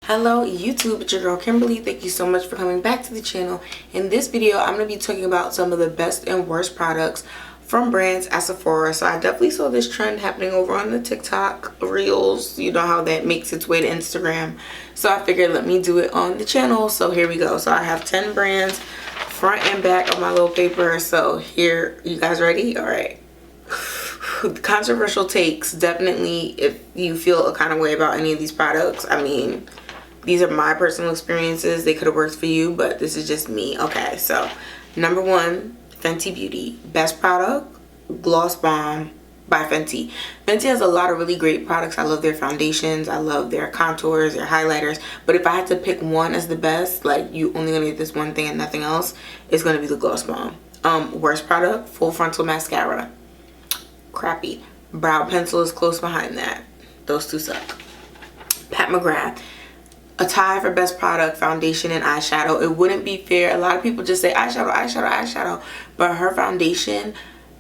Hello YouTube, it's your girl Kimberly. Thank you so much for coming back to the channel. In this video, I'm going to be talking about some of the best and worst products from brands at Sephora. So I definitely saw this trend happening over on the TikTok Reels. You know how that makes its way to Instagram. So I figured let me do it on the channel. So here we go. So I have 10 brands front and back of my little paper. So here, you guys ready? All right. Controversial takes, definitely. If you feel a kind of way about any of these products, I mean, these are my personal experiences. They could have worked for you, but this is just me. Okay, so number one, Fenty Beauty. Best product, Gloss Balm by Fenty. Fenty has a lot of really great products. I love their foundations. I love their contours, their highlighters. But if I had to pick one as the best, like you only gonna get this one thing and nothing else, it's gonna be the Gloss Balm. Worst product, Full Frontal Mascara. Crappy. Brow pencil is close behind that. Those two suck. Pat McGrath. A tie for best product, foundation and eyeshadow. It wouldn't be fair. A lot of people just say eyeshadow, eyeshadow, eyeshadow. But her foundation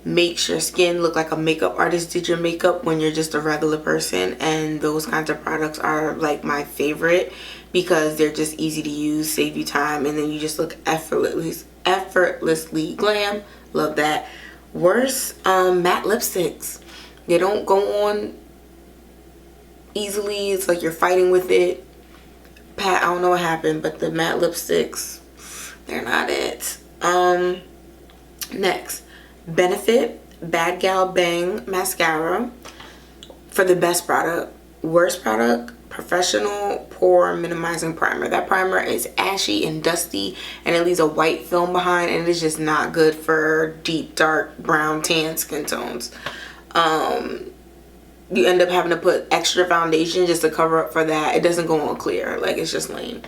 makes your skin look like a makeup artist did your makeup when you're just a regular person. And those kinds of products are like my favorite because they're just easy to use, save you time, and then you just look effortlessly glam. Love that. Worst, matte lipsticks. They don't go on easily. It's like you're fighting with it. Pat, I don't know what happened, but the matte lipsticks, they're not it. Next, Benefit Bad Gal Bang Mascara for the best product. Worst product, Professional Pore Minimizing Primer. That primer is ashy and dusty, and it leaves a white film behind, and it is just not good for deep, dark, brown, tan skin tones. You end up having to put extra foundation just to cover up for that. It doesn't go on clear. Like, it's just lame.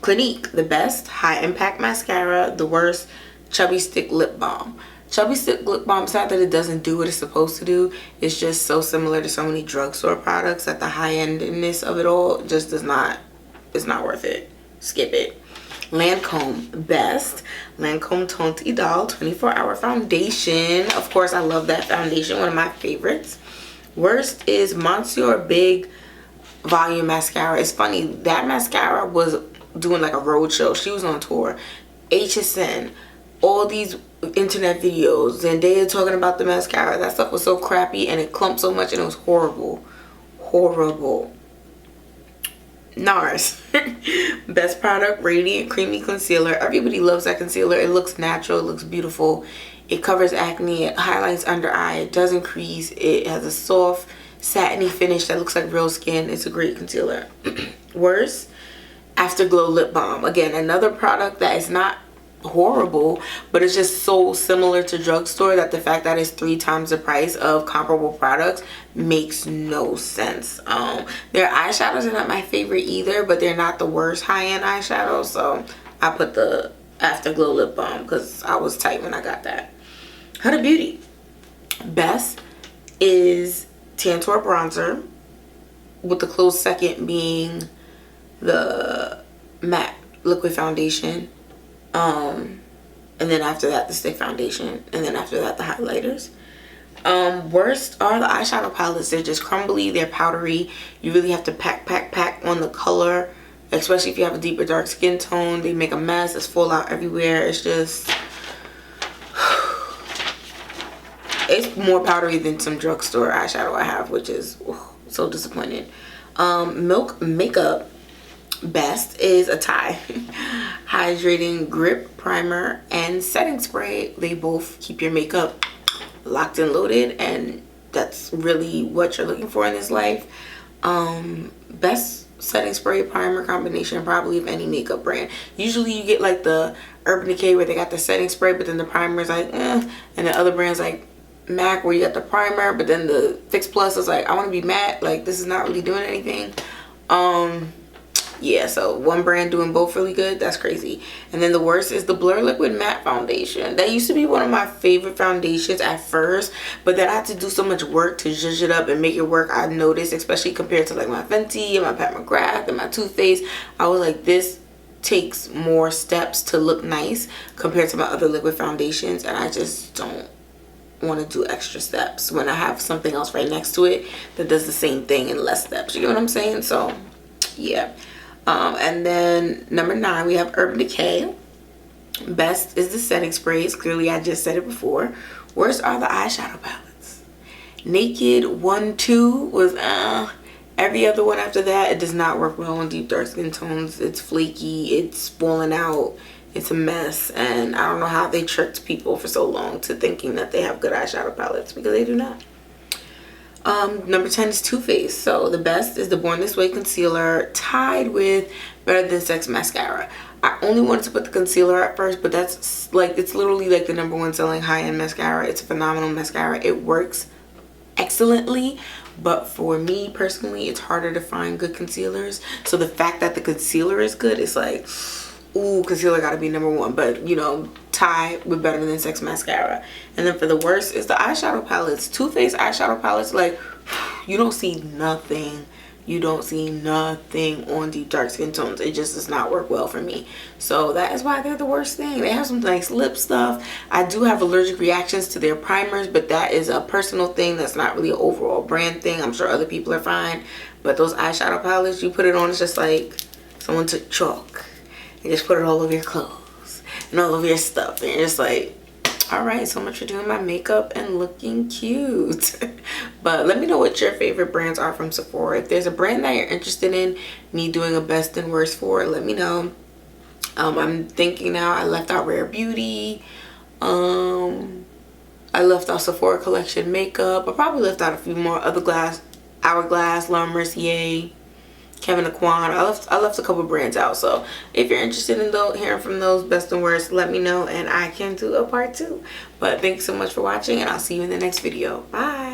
Clinique, the best, High Impact Mascara. The worst, Chubby Stick Lip Balm. Chubby Stick Lip Balm, it's not that it doesn't do what it's supposed to do. It's just so similar to so many drugstore products that the high-endness of it all just does not, it's not worth it. Skip it. Lancome, best, Lancome Teinte Idole 24-hour foundation. Of course, I love that foundation. One of my favorites. Worst is Monsieur Big Volume Mascara. It's funny, that mascara was doing like a road show. She was on tour. HSN, all these internet videos, and they were talking about the mascara. That stuff was so crappy and it clumped so much and it was horrible. Horrible. Nars. Best product, Radiant Creamy Concealer. Everybody loves that concealer. It looks natural. It looks beautiful. It covers acne. It highlights under eye. It doesn't crease. It has a soft, satiny finish that looks like real skin. It's a great concealer. Worst, Afterglow Lip Balm. Again, another product that is not horrible, but it's just so similar to drugstore that the fact that it's 3 times the price of comparable products makes no sense. Their eyeshadows are not my favorite either, but they're not the worst high-end eyeshadows, so I put the Afterglow Lip Balm because I was tight when I got that. Huda Beauty, best is Tantour Bronzer, with the close second being the matte liquid foundation. And then after that the stick foundation, and then after that the highlighters. Worst are the eyeshadow palettes. They're just crumbly, they're powdery. You really have to pack on the color, especially if you have a deeper dark skin tone. They make a mess. It's fallout everywhere. It's just it's more powdery than some drugstore eyeshadow I have, which is so disappointing. Milk Makeup, best is a tie. Hydrating Grip Primer and Setting Spray. They both keep your makeup locked and loaded, and that's really what you're looking for in this life. Best setting spray primer combination probably of any makeup brand. Usually you get like the Urban Decay where they got the setting spray, but then the primer is like and the other brands like MAC where you got the primer, but then the Fix Plus is like, I want to be matte, like this is not really doing anything. Yeah, so one brand doing both really good, that's crazy. And then the worst is the Blur Liquid Matte Foundation. That used to be one of my favorite foundations at first, but then I had to do so much work to zhuzh it up and make it work. I noticed, especially compared to like my Fenty and my Pat McGrath and my Too Faced, I was like, this takes more steps to look nice compared to my other liquid foundations, and I just don't want to do extra steps when I have something else right next to it that does the same thing in less steps. You know what I'm saying? So yeah. And then number 9, we have Urban Decay. Best is the setting sprays. Clearly, I just said it before. Worst are the eyeshadow palettes. Naked 1, 2 was every other one after that. It does not work well on deep dark skin tones. It's flaky. It's falling out. It's a mess. And I don't know how they tricked people for so long to thinking that they have good eyeshadow palettes, because they do not. Number 10 is Too Faced. So the best is the Born This Way concealer, tied with Better Than Sex mascara. I only wanted to put the concealer at first, but that's like, it's literally like the number 1 selling high-end mascara. It's a phenomenal mascara. It works excellently, but for me personally, it's harder to find good concealers. So the fact that the concealer is good, it's like, ooh, concealer gotta be number 1, but you know, tie with Better Than Sex mascara. And then for the worst is the eyeshadow palettes. Too Faced eyeshadow palettes, like, you don't see nothing. You don't see nothing on deep dark skin tones. It just does not work well for me. So that is why they're the worst thing. They have some nice lip stuff. I do have allergic reactions to their primers, but that is a personal thing. That's not really an overall brand thing. I'm sure other people are fine. But those eyeshadow palettes, you put it on, it's just like someone took chalk and just put it all over your clothes and all over your stuff. And you're just like, all right, so much for doing my makeup and looking cute. But let me know what your favorite brands are from Sephora. If there's a brand that you're interested in me doing a best and worst for, let me know. I'm thinking now. I left out Rare Beauty. I left out Sephora Collection makeup. I probably left out a few more. Hourglass, Laura Mercier, Kevin Aquan. I left a couple brands out. So if you're interested in hearing from those best and worst, let me know and I can do a part 2. But thanks so much for watching, and I'll see you in the next video. Bye.